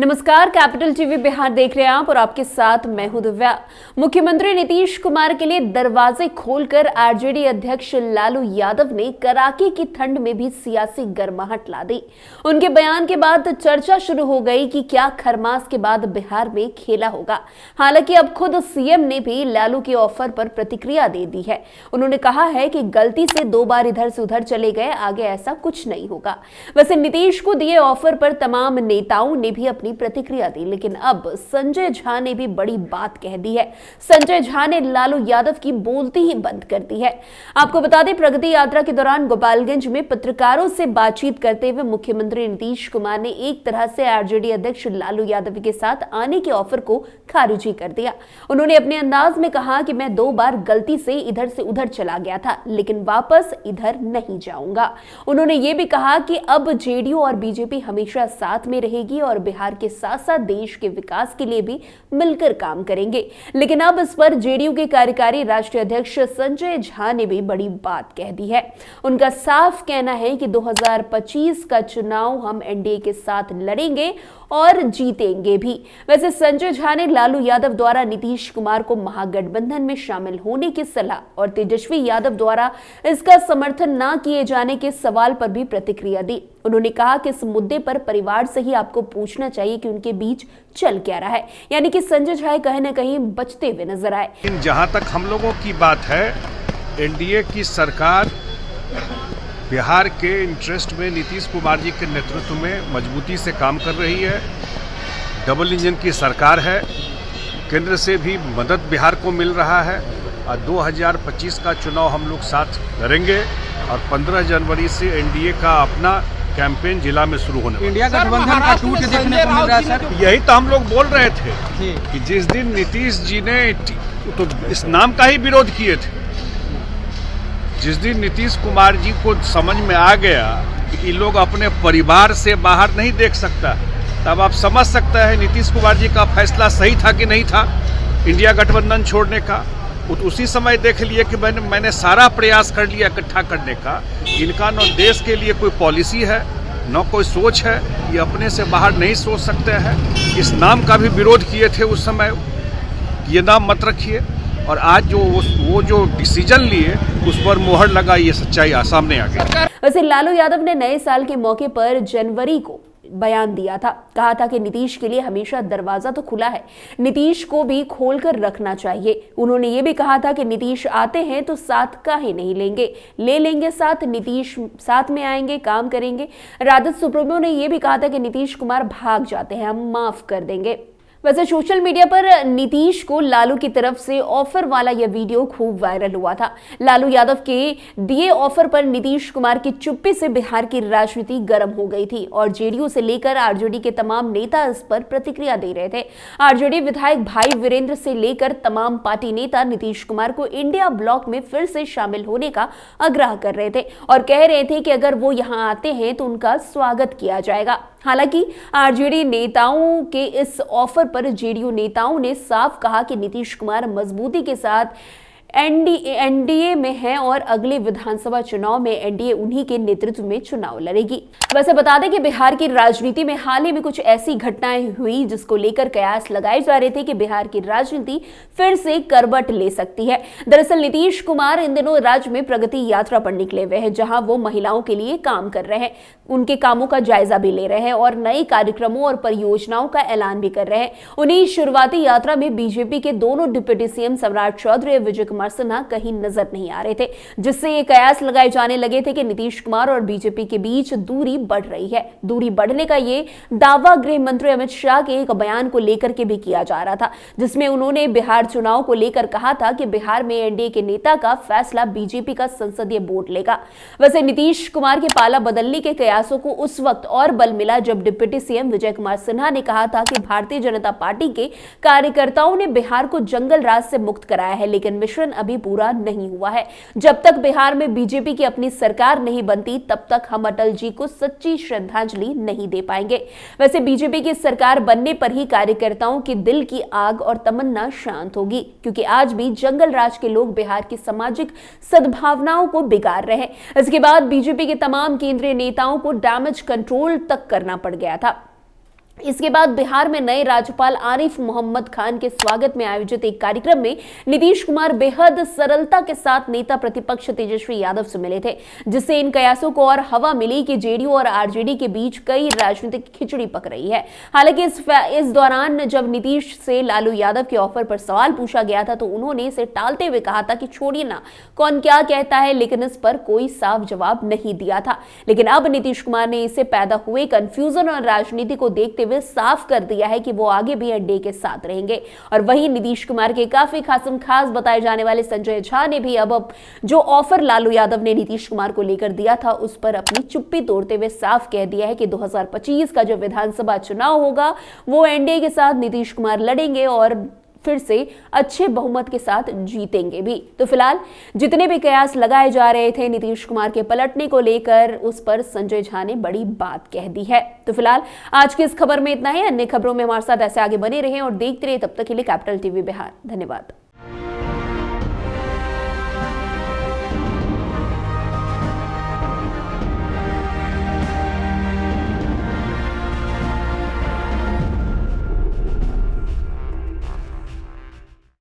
नमस्कार, capital TV Bihar देख रहे हैं आप और आपके साथ मैं हूं दिव्या। मुख्यमंत्री नीतीश कुमार के लिए दरवाजे खोलकर आरजेडी अध्यक्ष लालू यादव ने कड़ाके की ठंड में भी सियासी गर्माहट ला दी। उनके बयान के बाद चर्चा शुरू हो गई कि क्या खरमास के बाद बिहार में खेला होगा। हालांकि अब खुद सीएम ने भी लालू के ऑफर पर प्रतिक्रिया दे दी है। उन्होंने कहा है कि गलती से 2 बार इधर से उधर चले गए, आगे ऐसा कुछ नहीं होगा। वैसे नीतीश को दिए ऑफर पर तमाम नेताओं ने भी अपनी प्रतिक्रिया दी, लेकिन अब संजय झा ने भी बड़ी बात कह दी है। संजय झा ने लालू यादव की बोलती ही बंद कर दी है। आपको बता दें, प्रगति यात्रा के दौरान गोपालगंज में पत्रकारों से बातचीत करते हुए मुख्यमंत्री नीतीश कुमार ने एक तरह से आरजेडी अध्यक्ष लालू यादव के साथ आने के ऑफर को खारिज कर दिया। उन्होंने अपने अंदाज में कहा कि मैं 2 बार गलती से इधर से उधर चला गया था, लेकिन वापस इधर नहीं जाऊंगा। उन्होंने ये भी कहा कि अब जेडीयू और बीजेपी हमेशा साथ में रहेगी और बिहार के साथ साथ देश के विकास के लिए भी मिलकर काम करेंगे। लेकिन अब इस पर जेडीयू के कार्यकारी राष्ट्रीय अध्यक्ष संजय झा ने भी बड़ी बात कह दी है। उनका साफ कहना है कि 2025 का चुनाव हम एनडीए के साथ लड़ेंगे और जीतेंगे भी। वैसे संजय झा ने लालू यादव द्वारा नीतीश कुमार को महागठबंधन में शामिल होने की सलाह और तेजस्वी यादव द्वारा इसका समर्थन न किए जाने के सवाल पर भी प्रतिक्रिया दी। उन्होंने कहा कि इस मुद्दे पर परिवार से ही आपको पूछना चाहिए कि उनके बीच चल क्या रहा है, यानी कि संजय झा कहीं न कहीं बचते हुए नजर आए। जहां तक हम लोगों की बात है, एनडीए की सरकार बिहार के इंटरेस्ट में नीतीश कुमार जी के नेतृत्व में मजबूती से काम कर रही है। डबल इंजन की सरकार है, केंद्र से भी मदद बिहार को मिल रहा है और 2025 का चुनाव हम लोग साथ लड़ेंगे और 15 जनवरी से एनडीए का अपना कैंपेन जिला में शुरू होने वाला है। इंडिया गठबंधन का टूट देखने को मिल रहा है सर। यही तो हम लोग बोल रहे थे कि जिस दिन नीतीश जी ने तो इस नाम का ही विरोध किए थे, जिस दिन नीतीश कुमार जी को समझ में आ गया कि ये लोग अपने परिवार से बाहर नहीं देख सकता, तब आप समझ सकते हैं नीतीश कुमार जी का फैसला सही था कि नहीं था इंडिया गठबंधन छोड़ने का। उसी समय देख लिए कि मैंने सारा प्रयास कर लिया इकट्ठा करने का। इनका न देश के लिए कोई पॉलिसी है, न कोई सोच है, ये अपने से बाहर नहीं सोच सकते हैं। इस नाम का भी विरोध किए थे उस समय, ये नाम मत रखिए, और आज जो वो जो डिसीजन लिए उस पर मोहर लगा, ये सच्चाई सामने आ गई। वैसे लालू यादव ने नए साल के मौके पर जनवरी को बयान दिया था, कहा था कि नीतीश के लिए हमेशा दरवाजा तो खुला है, नीतीश को भी खोलकर रखना चाहिए। उन्होंने ये भी कहा था कि नीतीश आते हैं तो साथ काहे नहीं लेंगे, ले लेंगे साथ, नीतीश साथ में आएंगे, काम करेंगे। राजद सुप्रीमो ने यह भी कहा था कि नीतीश कुमार भाग जाते हैं, हम माफ कर देंगे। वैसे सोशल मीडिया पर नीतीश को लालू की तरफ से ऑफर वाला यह वीडियो खूब वायरल हुआ था। लालू यादव के दिए ऑफर पर नीतीश कुमार की चुप्पी से बिहार की राजनीति गर्म हो गई थी और जेडीयू से लेकर आरजेडी के तमाम नेता इस पर प्रतिक्रिया दे रहे थे। आरजेडी विधायक भाई वीरेंद्र से लेकर तमाम पार्टी नेता नीतीश कुमार को इंडिया ब्लॉक में फिर से शामिल होने का आग्रह कर रहे थे और कह रहे थे कि अगर वो यहाँ आते हैं तो उनका स्वागत किया जाएगा। हालांकि आरजेडी नेताओं के इस ऑफर पर जेडीयू नेताओं ने साफ कहा कि नीतीश कुमार मजबूती के साथ एनडीए में है और अगले विधानसभा चुनाव में एनडीए उन्हीं के नेतृत्व में चुनाव लड़ेगी। वैसे बता दें कि बिहार की राजनीति में हाल ही में कुछ ऐसी घटनाएं हुई जिसको लेकर कयास लगाए जा रहे थे कि बिहार की राजनीति फिर से करवट ले सकती है। दरअसल नीतीश कुमार इन दिनों राज्य में प्रगति यात्रा पर निकले हुए हैं, जहां वो महिलाओं के लिए काम कर रहे हैं, उनके कामों का जायजा भी ले रहे हैं और नए कार्यक्रमों और परियोजनाओं का ऐलान भी कर रहे हैं। उन्हीं शुरुआती यात्रा में बीजेपी के दोनों डिप्टी सीएम सम्राट चौधरी और विजय कुमार सिन्हा कहीं नजर नहीं आ रहे थे, जिससे ये कयास लगाए जाने लगे थे कि नीतीश कुमार और बीजेपी के बीच दूरी बढ़ रही है। दूरी बढ़ने का ये दावा गृह मंत्री अमित शाह के एक बयान को लेकर के भी किया जा रहा था, जिसमें उन्होंने बिहार चुनाव को लेकर कहा था कि बिहार में एनडीए के नेता का फैसला बीजेपी का संसदीय बोर्ड लेगा। वैसे नीतीश कुमार के पाला बदलने के कयासों को उस वक्त और बल मिला जब डिप्टी सीएम विजय कुमार सिन्हा ने कहा था कि भारतीय जनता पार्टी के कार्यकर्ताओं ने बिहार को जंगल राज से मुक्त कराया है, लेकिन मिशन अभी पूरा नहीं हुआ है। जब तक बिहार में बीजेपी की अपनी सरकार नहीं बनती, तब तक हम अटल जी को सच्ची श्रद्धांजलि नहीं दे पाएंगे। वैसे बीजेपी की सरकार बनने पर ही कार्यकर्ताओं की दिल की आग और तमन्ना शांत होगी, क्योंकि आज भी जंगल राज के लोग बिहार की सामाजिक सद्भावनाओं को बिगाड़ रहे हैं। इसके बाद बीजेपी के तमाम केंद्रीय नेताओं को डैमेज कंट्रोल तक करना पड़ गया था। इसके बाद बिहार में नए राज्यपाल आरिफ मोहम्मद खान के स्वागत में आयोजित एक कार्यक्रम में नीतीश कुमार बेहद सरलता के साथ नेता प्रतिपक्ष तेजस्वी यादव से मिले थे, जिससे इन कयासों को और हवा मिली कि जेडीयू और आरजेडी के बीच कई राजनीतिक खिचड़ी पक रही है। हालांकि इस दौरान जब नीतीश से लालू यादव के ऑफर पर सवाल पूछा गया था तो उन्होंने इसे टालते हुए कहा था कि छोड़िए ना, कौन क्या कहता है, लेकिन इस पर कोई साफ जवाब नहीं दिया था। लेकिन अब नीतीश कुमार ने इससे पैदा हुए कंफ्यूजन और राजनीति को देखते साफ कर दिया है कि वो आगे भी एनडीए के साथ रहेंगे। और वहीं नीतीश कुमार के काफी खास बताए जाने वाले संजय झा ने भी अब जो ऑफर लालू यादव ने नीतीश कुमार को लेकर दिया था उस पर अपनी चुप्पी तोड़ते हुए साफ कह दिया है कि 2025 का जो विधानसभा चुनाव होगा वो एनडीए के साथ नीतीश कुमार लड़ेंगे और फिर से अच्छे बहुमत के साथ जीतेंगे भी। तो फिलहाल जितने भी कयास लगाए जा रहे थे नीतीश कुमार के पलटने को लेकर, उस पर संजय झा ने बड़ी बात कह दी है। तो फिलहाल आज की इस खबर में इतना ही। अन्य खबरों में हमारे साथ ऐसे आगे बने रहें और देखते रहे। तब तक के लिए कैपिटल टीवी बिहार। धन्यवाद।